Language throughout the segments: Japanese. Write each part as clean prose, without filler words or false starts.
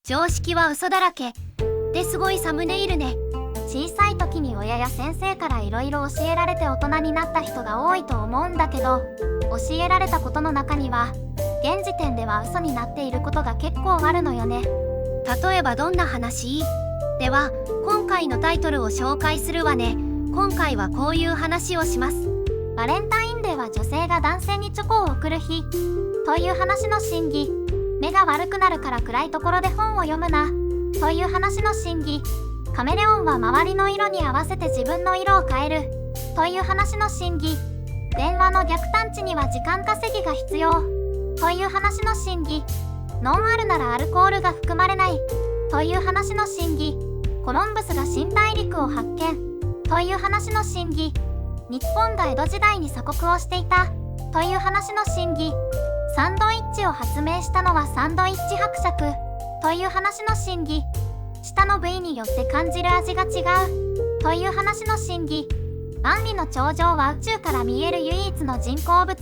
常識は嘘だらけってすごいサムネイルね。小さい時に親や先生からいろいろ教えられて大人になった人が多いと思うんだけど、教えられたことの中には現時点では嘘になっていることが結構あるのよね。例えばどんな話？では今回のタイトルを紹介するわね。今回はこういう話をします。バレンタインデーは女性が男性にチョコを贈る日という話の真偽。目が悪くなるから暗いところで本を読むなという話の真偽。カメレオンは周りの色に合わせて自分の色を変えるという話の真偽。電話の逆探知には時間稼ぎが必要という話の真偽。ノンアルならアルコールが含まれないという話の真偽。コロンブスが新大陸を発見という話の真偽。日本が江戸時代に鎖国をしていたという話の真偽。サンドイッチを発明したのはサンドイッチ伯爵という話の真偽。舌の部位によって感じる味が違うという話の真偽。万里の長城は宇宙から見える唯一の人工物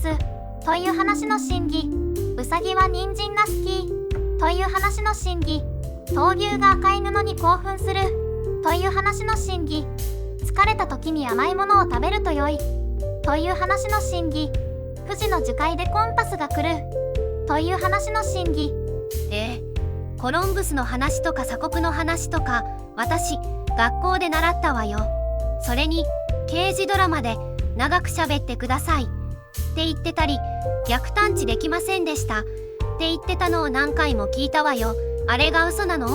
という話の真偽。ウサギは人参が好きという話の真偽。闘牛が赤い布に興奮するという話の真偽。疲れた時に甘いものを食べると良いという話の真偽。富士の樹海でコンパスが来るという話の真偽。コロンブスの話とか鎖国の話とか私学校で習ったわよ。それに刑事ドラマで長く喋ってくださいって言ってたり、逆探知できませんでしたって言ってたのを何回も聞いたわよ。あれが嘘なの？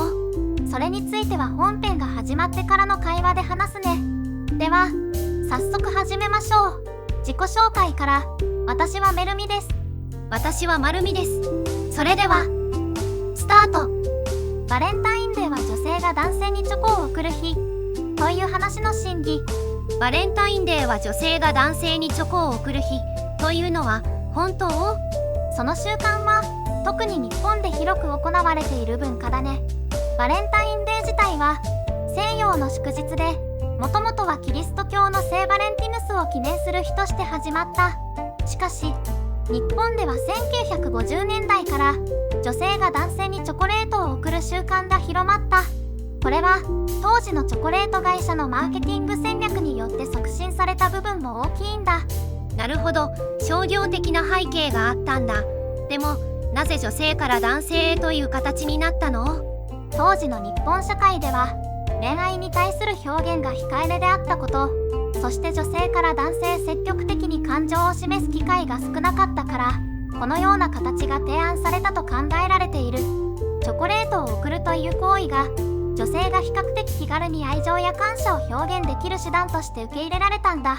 それについては本編が始まってからの会話で話すね。では早速始めましょう。自己紹介から。私はメルミです。私はマルミです。それではスタート。バレンタインデーは女性が男性にチョコを贈る日という話の真偽。バレンタインデーは女性が男性にチョコを贈る日というのは本当？その習慣は特に日本で広く行われている文化だね。バレンタインデー自体は西洋の祝日で、もともとはキリスト教の聖バレンティヌスを記念する日として始まった。しかし日本では1950年代から女性が男性にチョコレートを贈る習慣が広まった。これは当時のチョコレート会社のマーケティング戦略によって促進された部分も大きいんだ。なるほど、商業的な背景があったんだ。でもなぜ女性から男性へという形になったの？当時の日本社会では恋愛に対する表現が控えめであったこと、そして女性から男性へ積極的に感情を示す機会が少なかったから、このような形が提案されたと考えられている。チョコレートを贈るという行為が女性が比較的気軽に愛情や感謝を表現できる手段として受け入れられたんだ。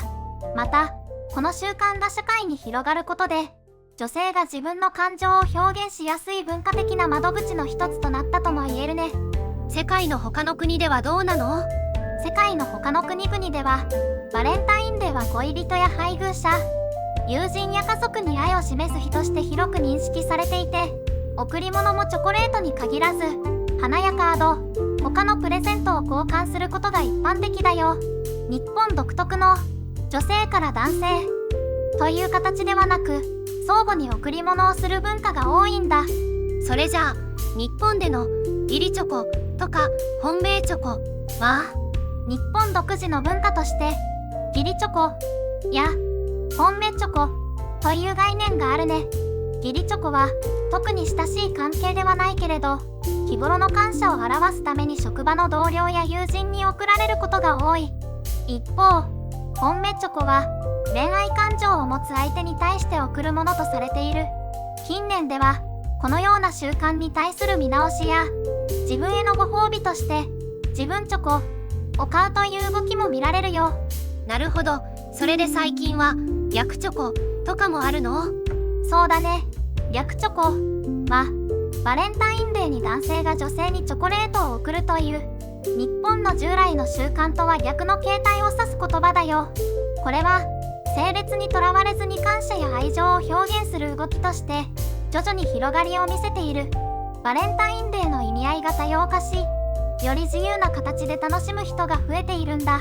またこの習慣が社会に広がることで、女性が自分の感情を表現しやすい文化的な窓口の一つとなったとも言えるね。世界の他の国ではどうなの？世界の他の国々ではバレンタインデーは恋人や配偶者、友人や家族に愛を示す日として広く認識されていて、贈り物もチョコレートに限らず花やカード、他のプレゼントを交換することが一般的だよ。日本独特の女性から男性という形ではなく、相互に贈り物をする文化が多いんだ。それじゃあ日本での義理チョコとか本命チョコは？日本独自の文化として義理チョコや本命チョコという概念があるね。義理チョコは特に親しい関係ではないけれど、日頃の感謝を表すために職場の同僚や友人に贈られることが多い。一方、本命チョコは恋愛感情を持つ相手に対して贈るものとされている。近年ではこのような習慣に対する見直しや、自分へのご褒美として自分チョコを買うという動きも見られるよ。なるほど。それで最近は逆チョコとかもあるの？そうだね。逆チョコはバレンタインデーに男性が女性にチョコレートを贈るという日本の従来の習慣とは逆の形態を指す言葉だよ。これは性別にとらわれずに感謝や愛情を表現する動きとして徐々に広がりを見せている。バレンタインデーの意味合いが多様化し、より自由な形で楽しむ人が増えているんだ。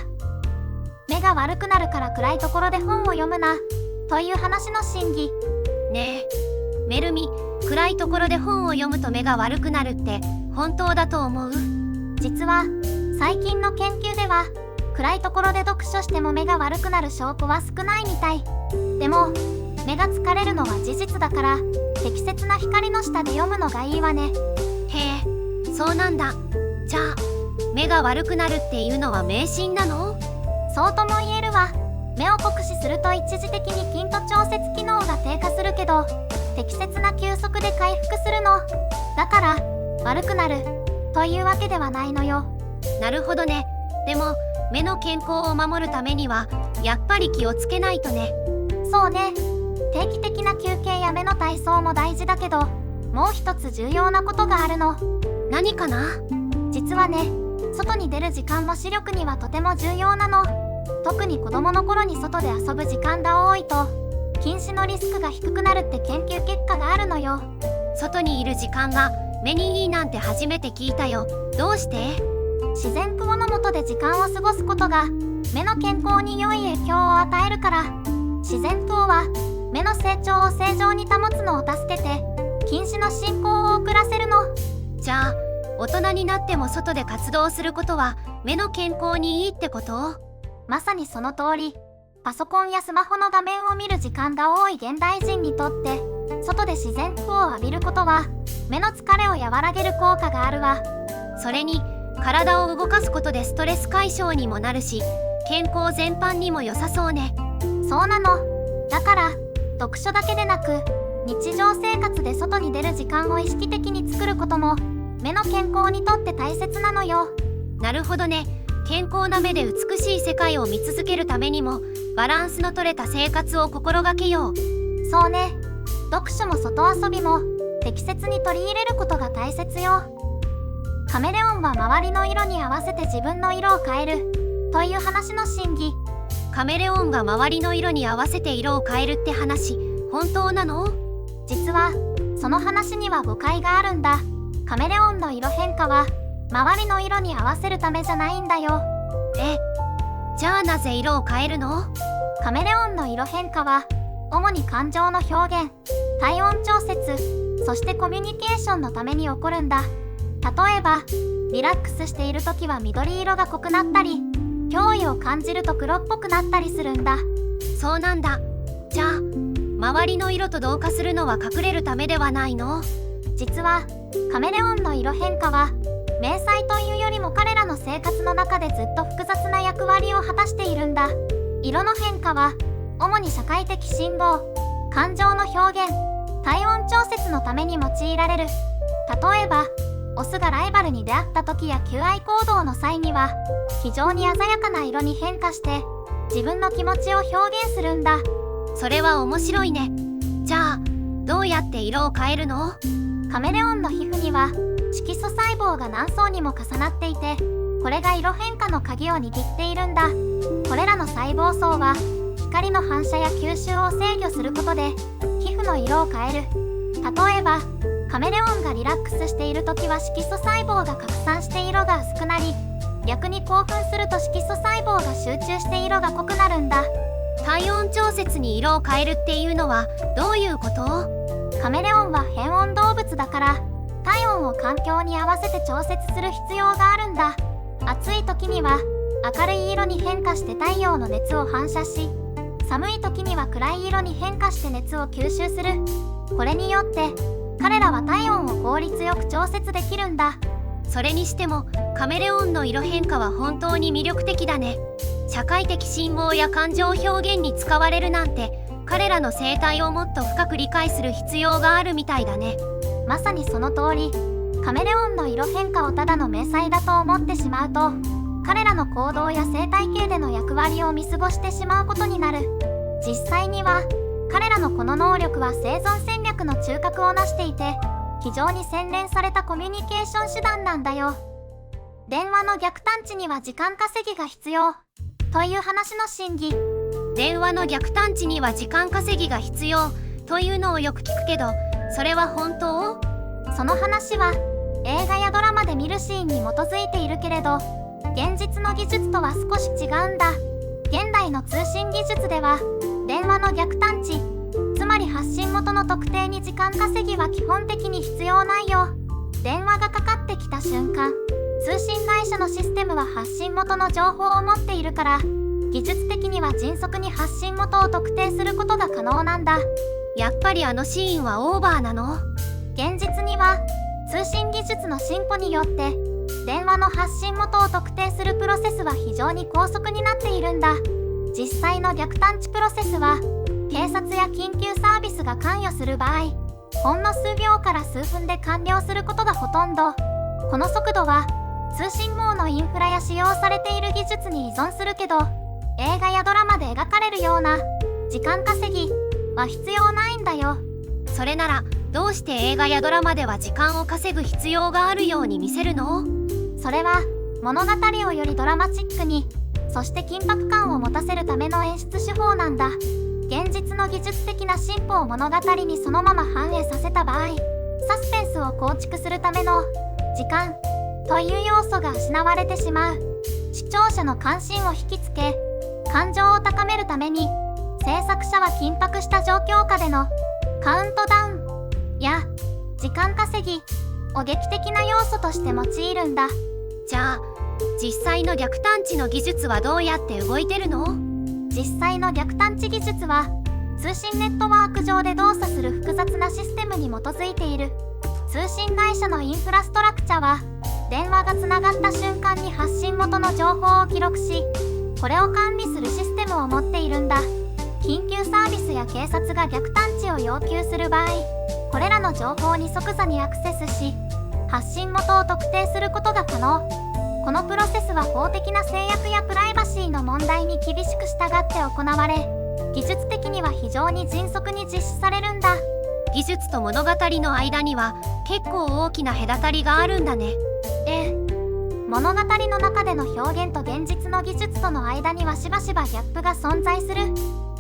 目が悪くなるから暗いところで本を読むなという話の真偽。ねえメルミ、暗いところで本を読むと目が悪くなるって本当だと思う？実は最近の研究では暗いところで読書しても目が悪くなる証拠は少ないみたい。でも目が疲れるのは事実だから適切な光の下で読むのがいいわね。へえ、そうなんだ。じゃあ目が悪くなるっていうのは迷信なの？そうとも言えるわ。目を酷使すると一時的に筋と調節機能が低下するけど適切な休息で回復するの。だから悪くなるというわけではないのよ。なるほどね。でも目の健康を守るためにはやっぱり気をつけないとね。そうね。定期的な休憩や目の体操も大事だけどもう一つ重要なことがあるの。何かな？実はね、外に出る時間も視力にはとても重要なの。特に子供の頃に外で遊ぶ時間が多いと近視のリスクが低くなるって研究結果があるのよ。外にいる時間が目にいいなんて初めて聞いたよ。どうして？自然光の下で時間を過ごすことが目の健康に良い影響を与えるから。自然光は目の成長を正常に保つのを助けて近視の進行を遅らせるの。じゃあ大人になっても外で活動することは目の健康にいいってこと？まさにその通り。パソコンやスマホの画面を見る時間が多い現代人にとって外で自然光を浴びることは目の疲れを和らげる効果があるわ。それに体を動かすことでストレス解消にもなるし健康全般にも良さそうね。そうなの。だから読書だけでなく日常生活で外に出る時間を意識的に作ることも目の健康にとって大切なのよ。なるほどね。健康な目で美しい世界を見続けるためにもバランスの取れた生活を心がけよう。そうね。読書も外遊びも適切に取り入れることが大切よ。カメレオンは周りの色に合わせて自分の色を変えるという話の真偽。カメレオンが周りの色に合わせて色を変えるって話、本当なの？実はその話には誤解があるんだ。カメレオンの色変化は周りの色に合わせるためじゃないんだよ。じゃあなぜ色を変えるの？カメレオンの色変化は主に感情の表現、体温調節、そしてコミュニケーションのために起こるんだ。例えばリラックスしている時は緑色が濃くなったり脅威を感じると黒っぽくなったりするんだ。そうなんだ。じゃあ周りの色と同化するのは隠れるためではないの？実はカメレオンの色変化は迷彩というよりも彼らの生活の中でずっと複雑な役割を果たしているんだ。色の変化は主に社会的信号、感情の表現、体温調節のために用いられる。例えばオスがライバルに出会った時や求愛行動の際には非常に鮮やかな色に変化して自分の気持ちを表現するんだ。それは面白いね。じゃあどうやって色を変えるの？カメレオンの皮膚には色素細胞が何層にも重なっていてこれが色変化の鍵を握っているんだ。これらの細胞層は光の反射や吸収を制御することで皮膚の色を変える。例えばカメレオンがリラックスしている時は色素細胞が拡散して色が薄くなり逆に興奮すると色素細胞が集中して色が濃くなるんだ。体温調節に色を変えるっていうのはどういうこと？カメレオンは変温動物だから体温を環境に合わせて調節する必要があるんだ。暑い時には明るい色に変化して太陽の熱を反射し寒い時には暗い色に変化して熱を吸収する。これによって彼らは体温を効率よく調節できるんだ。それにしてもカメレオンの色変化は本当に魅力的だね。社会的信号や感情表現に使われるなんて彼らの生態をもっと深く理解する必要があるみたいだね。まさにその通り。カメレオンの色変化をただの迷彩だと思ってしまうと彼らの行動や生態系での役割を見過ごしてしまうことになる。実際には彼らのこの能力は生存戦略の中核を成していて非常に洗練されたコミュニケーション手段なんだよ。電話の逆探知には時間稼ぎが必要という話の真偽。電話の逆探知には時間稼ぎが必要というのをよく聞くけどそれは本当？その話は映画やドラマで見るシーンに基づいているけれど現実の技術とは少し違うんだ。現代の通信技術では電話の逆探知、つまり発信元の特定に時間稼ぎは基本的に必要ないよ。電話がかかってきた瞬間、通信会社のシステムは発信元の情報を持っているから、技術的には迅速に発信元を特定することが可能なんだ。やっぱりあのシーンはオーバーなの？現実には通信技術の進歩によって電話の発信元を特定するプロセスは非常に高速になっているんだ。実際の逆探知プロセスは警察や緊急サービスが関与する場合、ほんの数秒から数分で完了することがほとんど。この速度は通信網のインフラや使用されている技術に依存するけど、映画やドラマで描かれるような時間稼ぎは必要ないんだよ。それならどうして映画やドラマでは時間を稼ぐ必要があるように見せるの？それは物語をよりドラマチックに、そして緊迫感を持たせるための演出手法なんだ。現実の技術的な進歩を物語にそのまま反映させた場合、サスペンスを構築するための時間という要素が失われてしまう。視聴者の関心を引きつけ、感情を高めるために制作者は緊迫した状況下でのカウントダウンや時間稼ぎを劇的な要素として用いるんだ。じゃあ実際の逆探知の技術はどうやって動いてるの？実際の逆探知技術は通信ネットワーク上で動作する複雑なシステムに基づいている。通信会社のインフラストラクチャは電話がつながった瞬間に発信元の情報を記録し、これを管理するシステムを持っているんだ。緊急サービスや警察が逆探知を要求する場合、これらの情報に即座にアクセスし、発信元を特定することが可能。このプロセスは法的な制約やプライバシーの問題に厳しく従って行われ、技術的には非常に迅速に実施されるんだ。技術と物語の間には結構大きな隔たりがあるんだね。物語の中での表現と現実の技術との間にはしばしばギャップが存在する。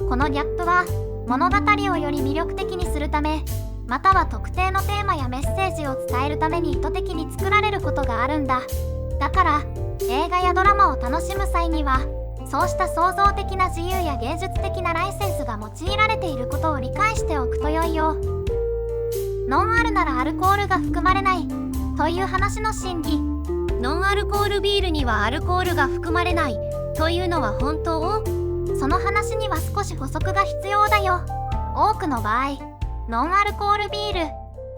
このギャップは物語をより魅力的にするため、または特定のテーマやメッセージを伝えるために意図的に作られることがあるんだ。だから映画やドラマを楽しむ際には、そうした創造的な自由や芸術的なライセンスが用いられていることを理解しておくと良いよ。ノンアルならアルコールが含まれないという話の真偽。ノンアルコールビールにはアルコールが含まれないというのは本当？その話には少し補足が必要だよ。多くの場合、ノンアルコールビール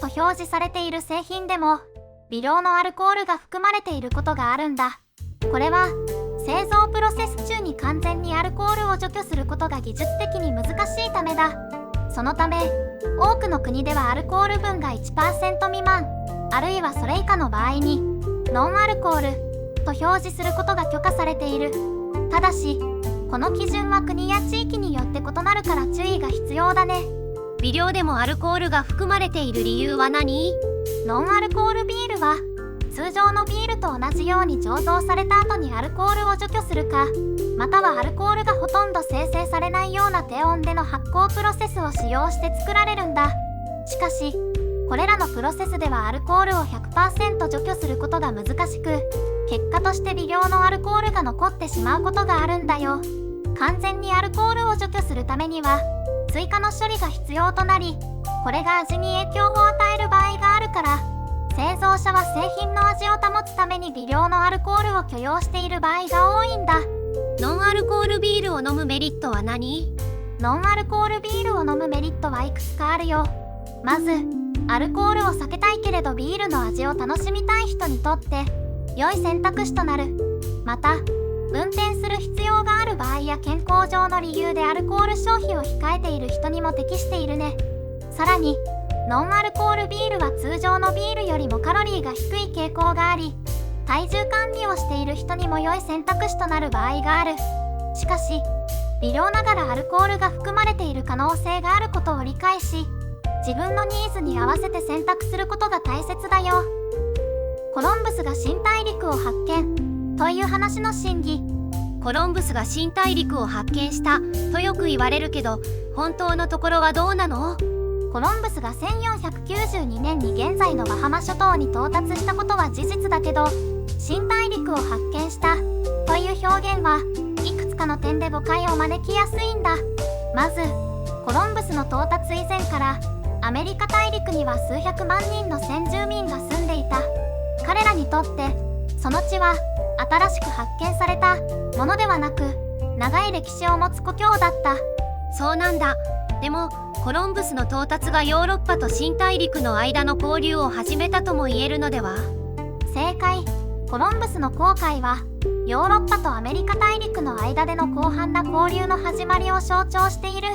と表示されている製品でも微量のアルコールが含まれていることがあるんだ。これは製造プロセス中に完全にアルコールを除去することが技術的に難しいためだ。そのため多くの国ではアルコール分が 1% 未満、あるいはそれ以下の場合にノンアルコールと表示することが許可されている。ただしこの基準は国や地域によって異なるから注意が必要だね。微量でもアルコールが含まれている理由は何？ノンアルコールビールは通常のビールと同じように醸造された後にアルコールを除去するか、またはアルコールがほとんど生成されないような低温での発酵プロセスを使用して作られるんだ。しかしこれらのプロセスではアルコールを 100% 除去することが難しく、結果として微量のアルコールが残ってしまうことがあるんだよ。完全にアルコールを除去するためには追加の処理が必要となり、これが味に影響を与える場合があるから、製造者は製品の味を保つために微量のアルコールを許容している場合が多いんだ。ノンアルコールビールを飲むメリットは何？ノンアルコールビールを飲むメリットはいくつかあるよ。まずアルコールを避けたいけれどビールの味を楽しみたい人にとって良い選択肢となる。また運転する必要がある場合や健康上の理由でアルコール消費を控えている人にも適しているね。さらにノンアルコールビールは通常のビールよりもカロリーが低い傾向があり、体重管理をしている人にも良い選択肢となる場合がある。しかし微量ながらアルコールが含まれている可能性があることを理解し、自分のニーズに合わせて選択することが大切だよ。コロンブスが新大陸を発見という話の真偽。コロンブスが新大陸を発見したとよく言われるけど、本当のところはどうなの？コロンブスが1492年に現在のバハマ諸島に到達したことは事実だけど、新大陸を発見したという表現はいくつかの点で誤解を招きやすいんだ。まずコロンブスの到達以前からアメリカ大陸には数百万人の先住民が住んでいた。彼らにとってその地は新しく発見されたものではなく、長い歴史を持つ故郷だった。そうなんだ。でもコロンブスの到達がヨーロッパと新大陸の間の交流を始めたとも言えるのでは？正解。コロンブスの航海はヨーロッパとアメリカ大陸の間での広範な交流の始まりを象徴している。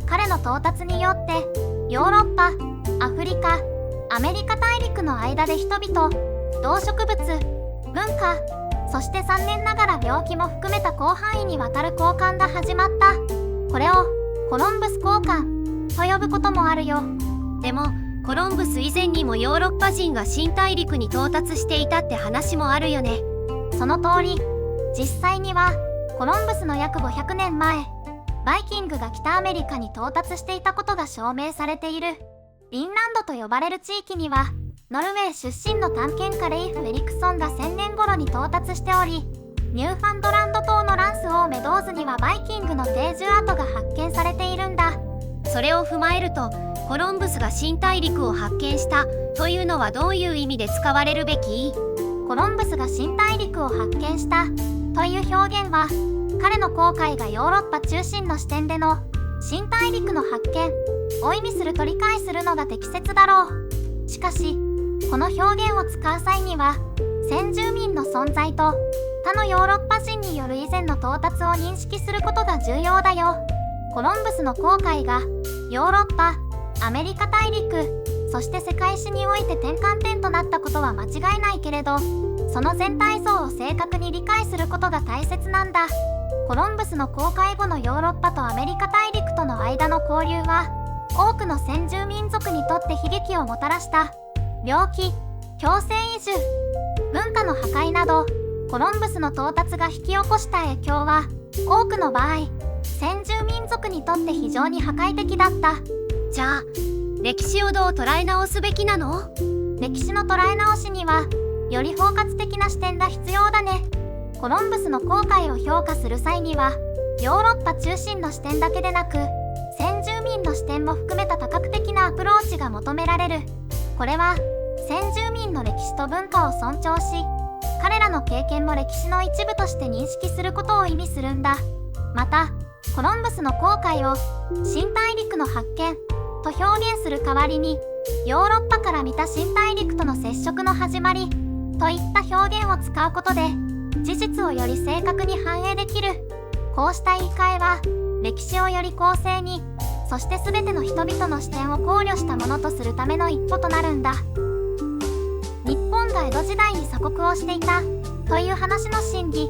彼の到達によってヨーロッパ、アフリカ、アメリカ大陸の間で人々、動植物、文化、そして残念ながら病気も含めた広範囲にわたる交換が始まった。これをコロンブス交換と呼ぶこともあるよ。でもコロンブス以前にもヨーロッパ人が新大陸に到達していたって話もあるよね。その通り。実際にはコロンブスの約500年前、バイキングが北アメリカに到達していたことが証明されている。リンランドと呼ばれる地域にはノルウェー出身の探検家レイフ・エリクソンが1000年頃に到達しており、ニューファンドランド島のランス・オー・メドーズにはバイキングの定住跡が発見されているんだ。それを踏まえるとコロンブスが新大陸を発見したというのはどういう意味で使われるべき？コロンブスが新大陸を発見したという表現は、彼の航海がヨーロッパ中心の視点での新大陸の発見を意味すると理解するのが適切だろう。しかしこの表現を使う際には先住民の存在と他のヨーロッパ人による以前の到達を認識することが重要だよ。コロンブスの航海がヨーロッパ、アメリカ大陸、そして世界史において転換点となったことは間違いないけれど、その全体像を正確に理解することが大切なんだ。コロンブスの航海後のヨーロッパとアメリカ大陸との間の交流は、多くの先住民族にとって悲劇をもたらした病気、強制移住、文化の破壊など、コロンブスの到達が引き起こした影響は多くの場合、先住民族にとって非常に破壊的だった。じゃあ歴史をどう捉え直すべきなの？歴史の捉え直しにはより包括的な視点が必要だね。コロンブスの航海を評価する際にはヨーロッパ中心の視点だけでなく、先住民の視点も含めた多角的なアプローチが求められる。これは先住民の歴史と文化を尊重し、彼らの経験も歴史の一部として認識することを意味するんだ。またコロンブスの航海を新大陸の発見と表現する代わりに、ヨーロッパから見た新大陸との接触の始まりといった表現を使うことで事実をより正確に反映できる。こうした言い換えは歴史をより公正に、そして全ての人々の視点を考慮したものとするための一歩となるんだ。日本が江戸時代に鎖国をしていたという話の真偽。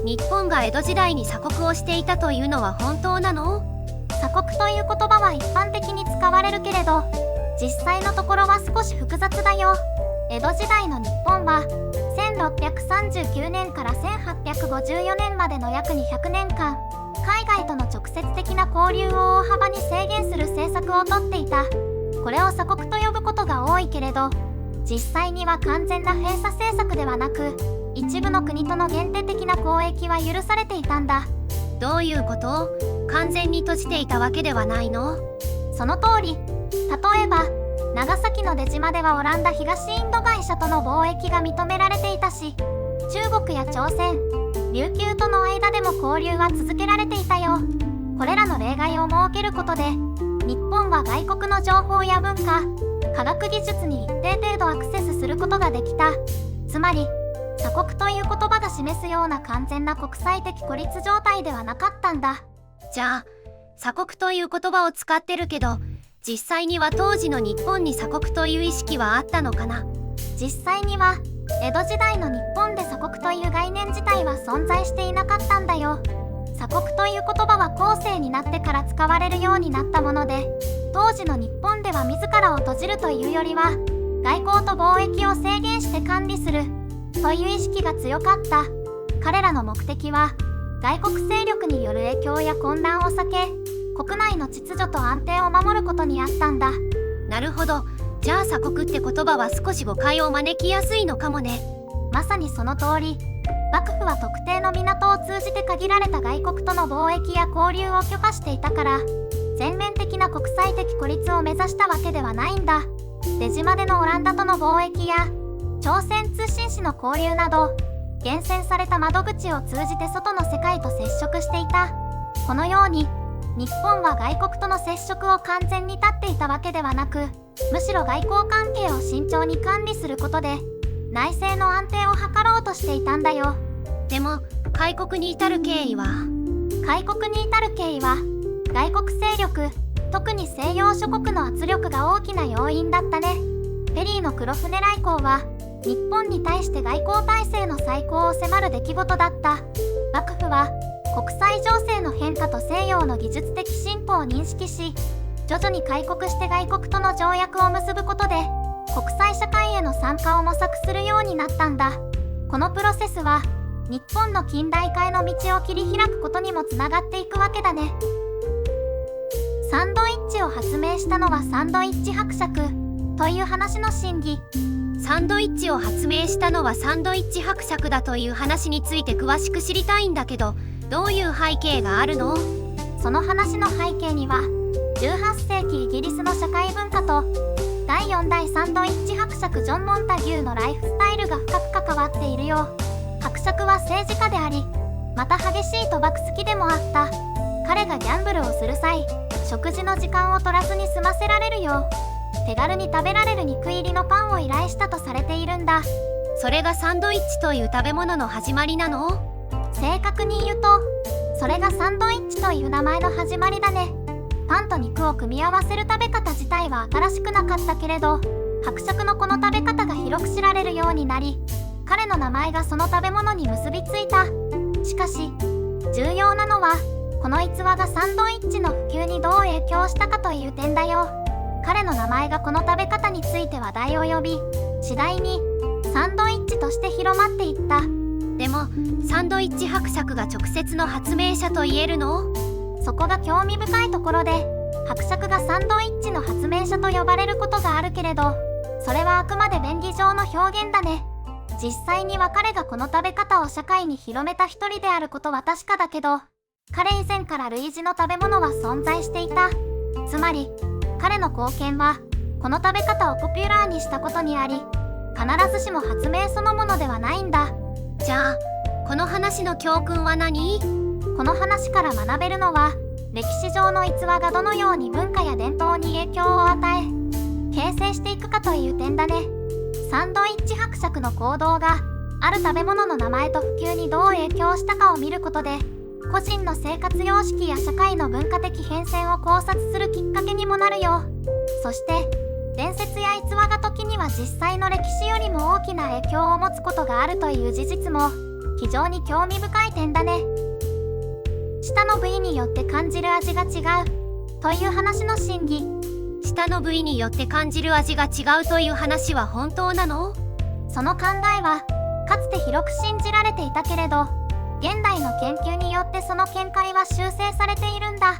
日本が江戸時代に鎖国をしていたというのは本当なの？鎖国という言葉は一般的に使われるけれど、実際のところは少し複雑だよ。江戸時代の日本は1639年から1854年までの約200年間、海外との直接的な交流を大幅に制限する政策をとっていた。これを鎖国と呼ぶことが多いけれど、実際には完全な閉鎖政策ではなく、一部の国との限定的な交易は許されていたんだ。どういうこと？完全に閉じていたわけではないの？その通り。例えば長崎の出島ではオランダ東インド会社との貿易が認められていたし、中国や朝鮮、琉球との間でも交流は続けられていたよ。これらの例外を設けることで、日本は外国の情報や文化、科学技術に一定程度アクセスすることができた。つまり鎖国という言葉が示すような完全な国際的孤立状態ではなかったんだ。じゃあ鎖国という言葉を使ってるけど、実際には当時の日本に鎖国という意識はあったのかな？実際には江戸時代の日本で鎖国という概念自体は存在していなかったんだよ。鎖国という言葉は後世になってから使われるようになったもので、当時の日本では自らを閉じるというよりは外交と貿易を制限して管理するという意識が強かった。彼らの目的は外国勢力による影響や混乱を避け、国内の秩序と安定を守ることにあったんだ。なるほど。じゃあ鎖国って言葉は少し誤解を招きやすいのかもね。まさにその通り。幕府は特定の港を通じて限られた外国との貿易や交流を許可していたから、全面的な国際的孤立を目指したわけではないんだ。出島でのオランダとの貿易や朝鮮通信使の交流など厳選された窓口を通じて外の世界と接触していた。このように日本は外国との接触を完全に断っていたわけではなく、むしろ外交関係を慎重に管理することで内政の安定を図ろうとしていたんだよ。でも開国に至る経緯は外国勢力、特に西洋諸国の圧力が大きな要因だったね。ペリーの黒船来航は日本に対して外交体制の再考を迫る出来事だった。幕府は国際情勢の変化と西洋の技術的進歩を認識し、徐々に開国して外国との条約を結ぶことで国際社会への参加を模索するようになったんだ。このプロセスは日本の近代化への道を切り開くことにもつながっていくわけだね。サンドイッチを発明したのはサンドイッチ伯爵という話の真偽。サンドイッチを発明したのはサンドイッチ伯爵だという話について詳しく知りたいんだけど、どういう背景があるの？その話の背景には18世紀イギリスの社会文化と第4代サンドイッチ伯爵ジョン・モンタギューのライフスタイルが深く関わっているよ。伯爵は政治家であり、また激しい賭博好きでもあった。彼がギャンブルをする際、食事の時間を取らずに済ませられるよう手軽に食べられる肉入りのパンを依頼したとされているんだ。それがサンドイッチという食べ物の始まりなの？正確に言うとそれがサンドイッチという名前の始まりだね。パンと肉を組み合わせる食べ方自体は新しくなかったけれど、伯爵のこの食べ方が広く知られるようになり、彼の名前がその食べ物に結びついた。しかし重要なのはこの逸話がサンドイッチの普及にどう影響したかという点だよ。彼の名前がこの食べ方について話題を呼び、次第にサンドイッチとして広まっていった。でもサンドイッチ伯爵が直接の発明者と言えるの？そこが興味深いところで、伯爵がサンドイッチの発明者と呼ばれることがあるけれど、それはあくまで便宜上の表現だね。実際には彼がこの食べ方を社会に広めた一人であることは確かだけど、彼以前から類似の食べ物は存在していた。つまり彼の貢献はこの食べ方をポピュラーにしたことにあり、必ずしも発明そのものではないんだ。じゃあこの話の教訓は何？この話から学べるのは、歴史上の逸話がどのように文化や伝統に影響を与え形成していくかという点だね。サンドイッチ伯爵の行動がある食べ物の名前と普及にどう影響したかを見ることで、個人の生活様式や社会の文化的変遷を考察するきっかけにもなるよ。そして伝説や逸話が時には実際の歴史よりも大きな影響を持つことがあるという事実も非常に興味深い点だね。舌の部位によって感じる味が違うという話の真偽。舌の部位によって感じる味が違うという話は本当なの？その考えはかつて広く信じられていたけれど、現代の研究によってその見解は修正されているんだ。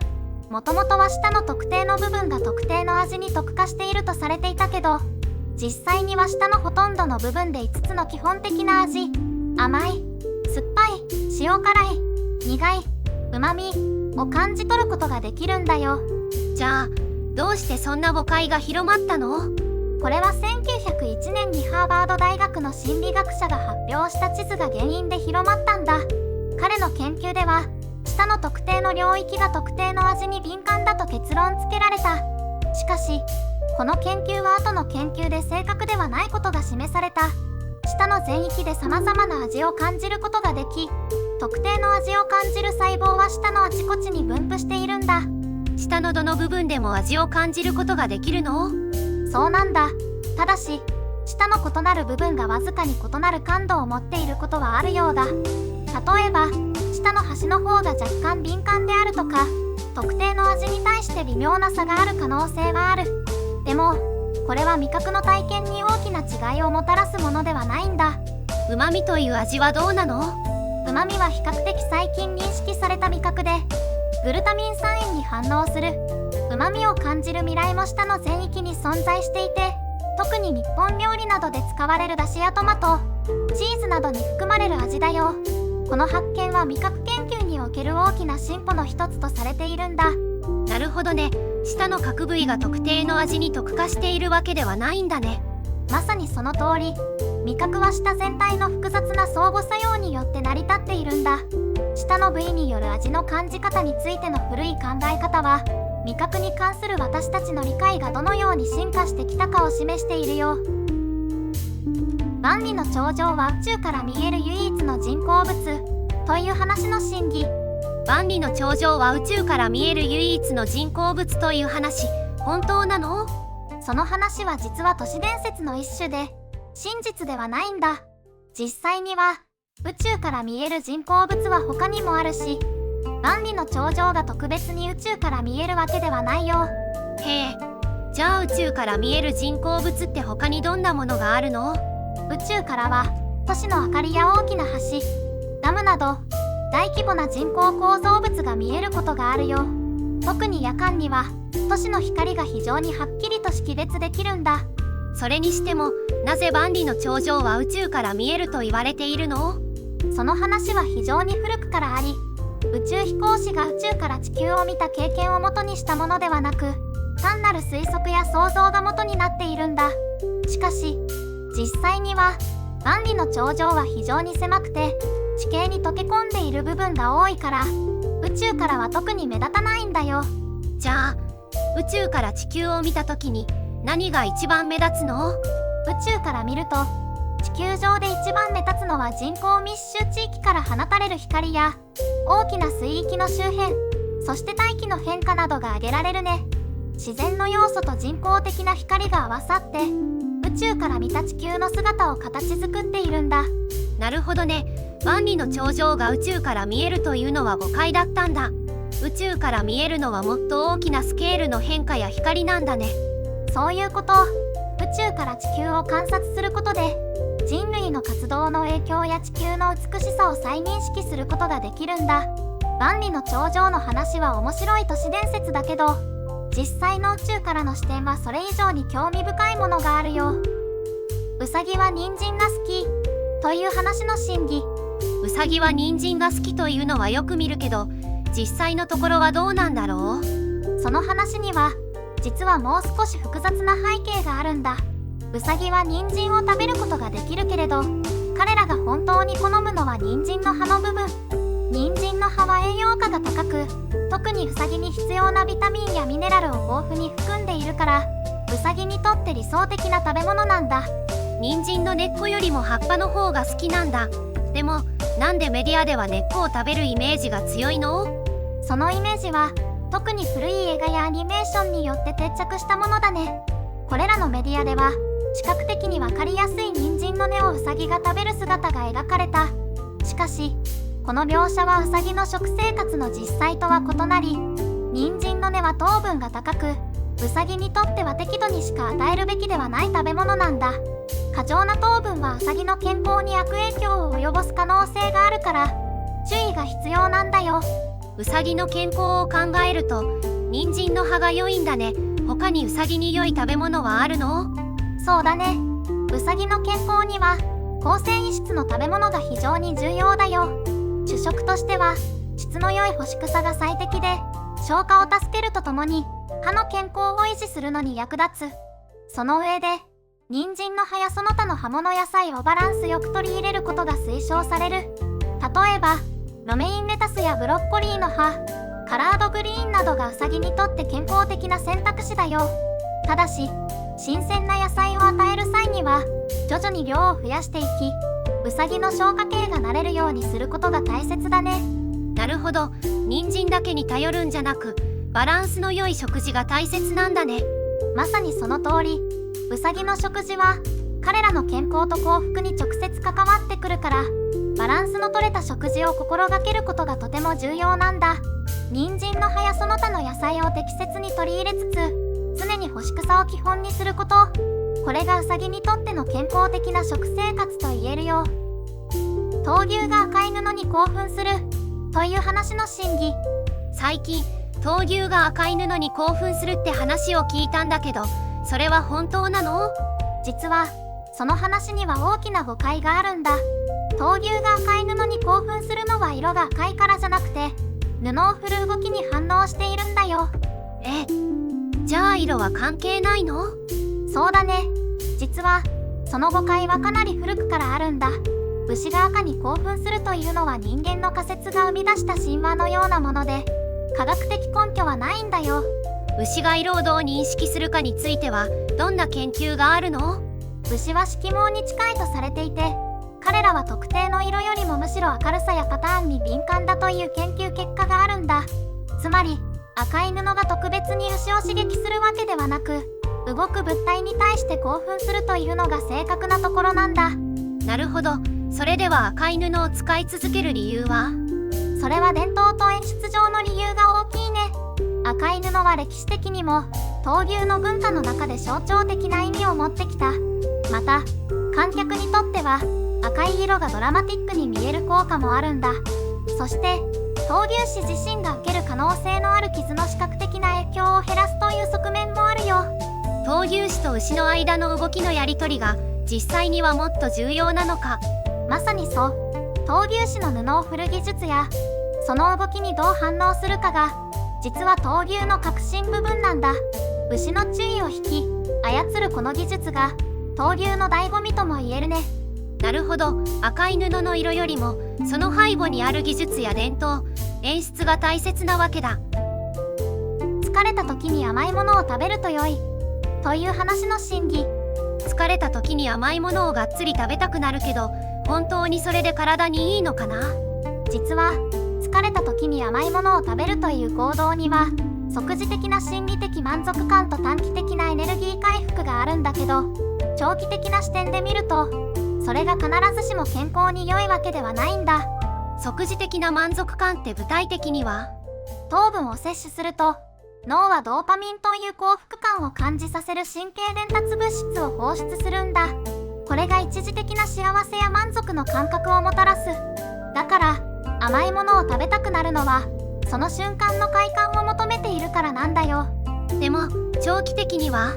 もともとは舌の特定の部分が特定の味に特化しているとされていたけど、実際には舌のほとんどの部分で5つの基本的な味、甘い、酸っぱい、塩辛い、苦い、うまみを感じ取ることができるんだよ。じゃあどうしてそんな誤解が広まったの？これは1901年にハーバード大学の心理学者が発表した地図が原因で広まったんだ。彼の研究では舌の特定の領域が特定の味に敏感だと結論付けられた。しかしこの研究は後の研究で正確ではないことが示された。舌の全域で様々な味を感じることができ、特定の味を感じる細胞は舌のあちこちに分布しているんだ。舌のどの部分でも味を感じることができるの？そうなんだ。ただし舌の異なる部分がわずかに異なる感度を持っていることはあるようだ。例えば舌の端の方が若干敏感であるとか、特定の味に対して微妙な差がある可能性はある。でもこれは味覚の体験に大きな違いをもたらすものではないんだ。うまみという味はどうなの？うまみは比較的最近認識された味覚で、グルタミン酸塩に反応するうまみを感じる味蕾も舌の全域に存在していて、特に日本料理などで使われるだしやトマト、チーズなどに含まれる味だよ。この発見は味覚研究における大きな進歩の一つとされているんだ。なるほどね。舌の各部位が特定の味に特化しているわけではないんだね。まさにその通り。味覚は舌全体の複雑な相互作用によって成り立っているんだ。舌の部位による味の感じ方についての古い考え方は、味覚に関する私たちの理解がどのように進化してきたかを示しているよ。万里の長城は宇宙から見える唯一の人工物という話の真偽。万里の長城は宇宙から見える唯一の人工物という話、本当なの？その話は実は都市伝説の一種で、真実ではないんだ。実際には宇宙から見える人工物は他にもあるし、万里の長城が特別に宇宙から見えるわけではないよ。へえ、じゃあ宇宙から見える人工物って他にどんなものがあるの？宇宙からは都市の明かりや大きな橋、ダムなど大規模な人工構造物が見えることがあるよ。特に夜間には都市の光が非常にはっきりと識別できるんだ。それにしても、なぜ万里の長城は宇宙から見えると言われているの？その話は非常に古くからあり、宇宙飛行士が宇宙から地球を見た経験をもとにしたものではなく、単なる推測や想像が元になっているんだ。しかし実際には万里の長城は非常に狭くて、地形に溶け込んでいる部分が多いから、宇宙からは特に目立たないんだよ。じゃあ宇宙から地球を見た時に何が一番目立つの？宇宙から見ると地球上で一番目立つのは人口密集地域から放たれる光や大きな水域の周辺、そして大気の変化などが挙げられるね。自然の要素と人工的な光が合わさって宇宙から見た地球の姿を形作っているんだ。なるほどね。万里の長城が宇宙から見えるというのは誤解だったんだ。宇宙から見えるのはもっと大きなスケールの変化や光なんだね。そういうこと。宇宙から地球を観察することで人類の活動の影響や地球の美しさを再認識することができるんだ。万里の長城の話は面白い都市伝説だけど、実際の宇宙からの視点はそれ以上に興味深いものがあるよ。ウサギは人参が好きという話の真偽。ウサギは人参が好きというのはよく見るけど、実際のところはどうなんだろう？その話には実はもう少し複雑な背景があるんだ。ウサギは人参を食べることができるけれど、彼らが本当に好むのは人参の葉の部分。人参の葉は栄養価が高く、特にウサギに必要なビタミンやミネラルを豊富に含んでいるから、ウサギにとって理想的な食べ物なんだ。人参の根っこよりも葉っぱの方が好きなんだ。でもなんでメディアでは根っこを食べるイメージが強いの？そのイメージは特に古い映画やアニメーションによって定着したものだね。これらのメディアでは視覚的に分かりやすい人参の根をウサギが食べる姿が描かれた。しかしこの描写はウサギの食生活の実際とは異なり、人参の根は糖分が高く、ウサギにとっては適度にしか与えるべきではない食べ物なんだ。過剰な糖分はウサギの健康に悪影響を及ぼす可能性があるから注意が必要なんだよ。ウサギの健康を考えると人参の葉が良いんだね。他にウサギに良い食べ物はあるの？そうだね。ウサギの健康には高繊維質の食べ物が非常に重要だよ。主食としては質の良い干し草が最適で、消化を助けるとともに歯の健康を維持するのに役立つ。その上で人参の葉やその他の葉物野菜をバランスよく取り入れることが推奨される。例えばロメインレタスやブロッコリーの葉、カラードグリーンなどがウサギにとって健康的な選択肢だよ。ただし新鮮な野菜を与える際には徐々に量を増やしていき、ウサギの消化系が慣れるようにすることが大切だね。なるほど。人参だけに頼るんじゃなく、バランスの良い食事が大切なんだね。まさにその通り。ウサギの食事は彼らの健康と幸福に直接関わってくるから、バランスの取れた食事を心がけることがとても重要なんだ。人参の葉やその他の野菜を適切に取り入れつつ、常に干し草を基本にすること。これがウサギにとっての健康的な食生活と言えるよ。闘牛が赤い布に興奮するという話の真偽。最近闘牛が赤い布に興奮するって話を聞いたんだけど、それは本当なの？実はその話には大きな誤解があるんだ。闘牛が赤い布に興奮するのは色が赤いからじゃなくて、布を振る動きに反応しているんだよ。じゃあ色は関係ないの？そうだね。実はその誤解はかなり古くからあるんだ。牛が赤に興奮するというのは人間の仮説が生み出した神話のようなもので、科学的根拠はないんだよ。牛が色をどう認識するかについてはどんな研究があるの？牛は色盲に近いとされていて、彼らは特定の色よりもむしろ明るさやパターンに敏感だという研究結果があるんだ。つまり赤い布が特別に牛を刺激するわけではなく、動く物体に対して興奮するというのが正確なところなんだ。なるほど。それでは赤い布を使い続ける理由は？それは伝統と演出上の理由が大きいね。赤い布は歴史的にも闘牛の文化の中で象徴的な意味を持ってきた。また観客にとっては赤い色がドラマティックに見える効果もあるんだ。そして闘牛士自身が受ける可能性のある傷の視覚的な影響を減らすという側面もあるよ。闘牛士と牛の間の動きのやり取りが実際にはもっと重要なのか？まさにそう。闘牛士の布を振る技術やその動きにどう反応するかが実は闘牛の核心部分なんだ。牛の注意を引き操るこの技術が闘牛の醍醐味とも言えるね。なるほど。赤い布の色よりもその背後にある技術や伝統、演出が大切なわけだ。疲れた時に甘いものを食べると良いという話の真偽。疲れた時に甘いものをがっつり食べたくなるけど、本当にそれで体にいいのかな？実は疲れた時に甘いものを食べるという行動には即時的な心理的満足感と短期的なエネルギー回復があるんだけど、長期的な視点で見るとそれが必ずしも健康に良いわけではないんだ。即時的な満足感って具体的には？糖分を摂取すると脳はドーパミンという幸福感を感じさせる神経伝達物質を放出するんだ。これが一時的な幸せや満足の感覚をもたらす。だから甘いものを食べたくなるのはその瞬間の快感を求めているからなんだよ。でも長期的には？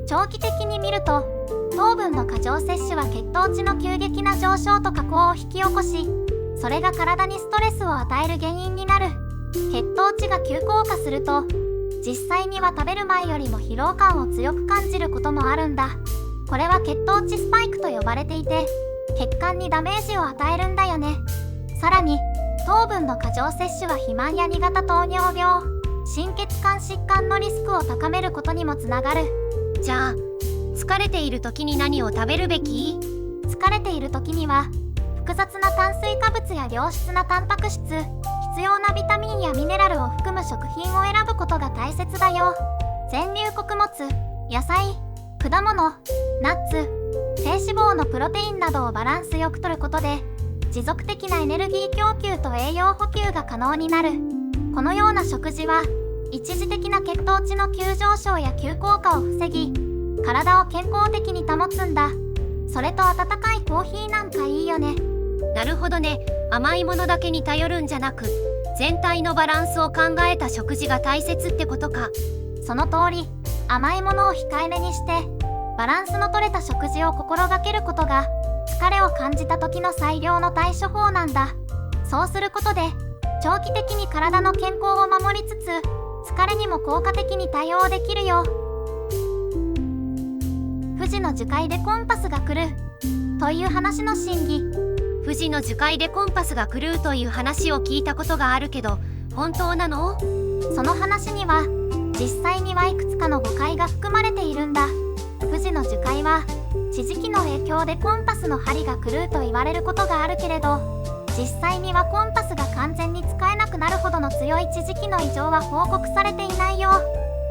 長期的に見ると糖分の過剰摂取は血糖値の急激な上昇と下降を引き起こし、それが体にストレスを与える原因になる。血糖値が急降下すると実際には食べる前よりも疲労感を強く感じることもあるんだ。これは血糖値スパイクと呼ばれていて、血管にダメージを与えるんだよね。さらに糖分の過剰摂取は肥満や2型糖尿病、心血管疾患のリスクを高めることにもつながる。じゃあ疲れている時に何を食べるべき？疲れている時には複雑な炭水化物や良質なタンパク質、必要なビタミンやミネラルを含む食品を選ぶことが大切だよ。全粒穀物、野菜、果物、ナッツ、低脂肪のプロテインなどをバランスよく摂ることで持続的なエネルギー供給と栄養補給が可能になる。このような食事は一時的な血糖値の急上昇や急降下を防ぎ、体を健康的に保つんだ。それと温かいコーヒーなんかいいよね。なるほどね。甘いものだけに頼るんじゃなく、全体のバランスを考えた食事が大切ってことか。その通り。甘いものを控えめにしてバランスの取れた食事を心がけることが疲れを感じた時の最良の対処法なんだ。そうすることで長期的に体の健康を守りつつ疲れにも効果的に対応できるよ。富士の樹海でコンパスが狂うという話の真偽。富士の樹海でコンパスが狂うという話を聞いたことがあるけど、本当なの？その話には実際にはいくつかの誤解が含まれているんだ。富士の樹海は地磁気の影響でコンパスの針が狂うと言われることがあるけれど、実際にはコンパスが完全に使えなくなるほどの強い地磁気の異常は報告されていないよ。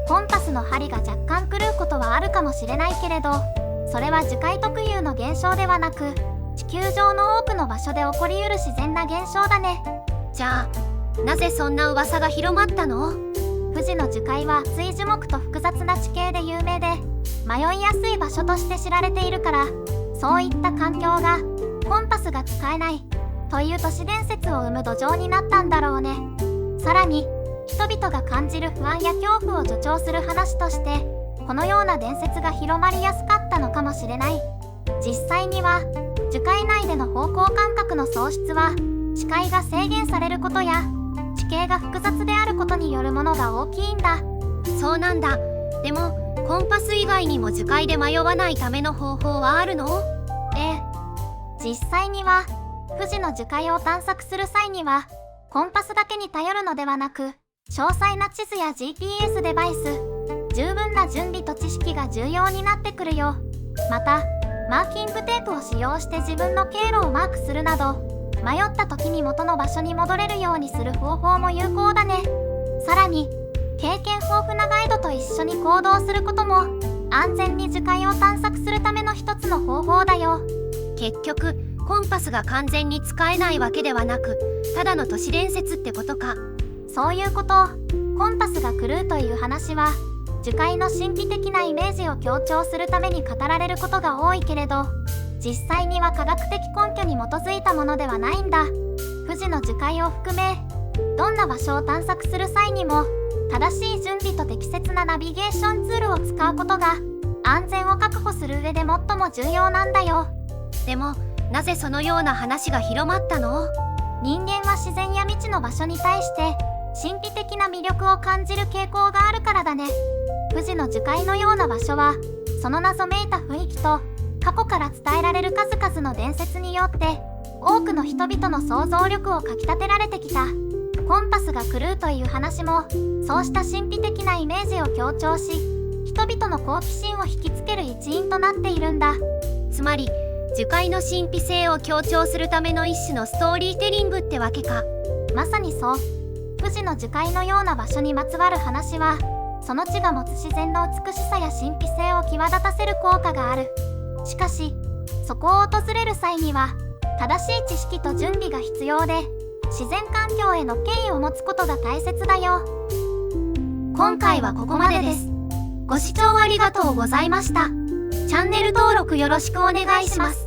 コンパスの針が若干狂うことはあるかもしれないけれど、それは樹海特有の現象ではなく地球上の多くの場所で起こりうる自然な現象だね。じゃあなぜそんな噂が広まったの？富士の樹海は厚い樹木と複雑な地形で有名で迷いやすい場所として知られているから、そういった環境がコンパスが使えないという都市伝説を生む土壌になったんだろうね。さらに人々が感じる不安や恐怖を助長する話としてこのような伝説が広まりやすかったのかもしれない。実際には樹海内での方向感覚の喪失は視界が制限されることや地形が複雑であることによるものが大きいんだ。そうなんだ。でもコンパス以外にも樹海で迷わないための方法はあるの？ええ。実際には富士の樹海を探索する際にはコンパスだけに頼るのではなく、詳細な地図や GPS デバイス、十分な準備と知識が重要になってくるよ。またマーキングテープを使用して自分の経路をマークするなど、迷った時に元の場所に戻れるようにする方法も有効だね。さらに経験豊富なガイドと一緒に行動することも安全に樹海を探索するための一つの方法だよ。結局コンパスが完全に使えないわけではなく、ただの都市伝説ってことか。そういうこと。コンパスが狂うという話は樹海の神秘的なイメージを強調するために語られることが多いけれど、実際には科学的根拠に基づいたものではないんだ。富士の樹海を含めどんな場所を探索する際にも正しい準備と適切なナビゲーションツールを使うことが安全を確保する上で最も重要なんだよ。でもなぜそのような話が広まったの？人間は自然や未知の場所に対して神秘的な魅力を感じる傾向があるからだね。富士の樹海のような場所はその謎めいた雰囲気と過去から伝えられる数々の伝説によって多くの人々の想像力をかきたてられてきた。コンパスが狂うという話もそうした神秘的なイメージを強調し、人々の好奇心を引きつける一因となっているんだ。つまり樹海の神秘性を強調するための一種のストーリーテリングってわけか。まさにそう。富士の樹海のような場所にまつわる話はその地が持つ自然の美しさや神秘性を際立たせる効果がある。しかしそこを訪れる際には正しい知識と準備が必要で、自然環境への敬意を持つことが大切だよ。今回はここまでです。ご視聴ありがとうございました。チャンネル登録よろしくお願いします。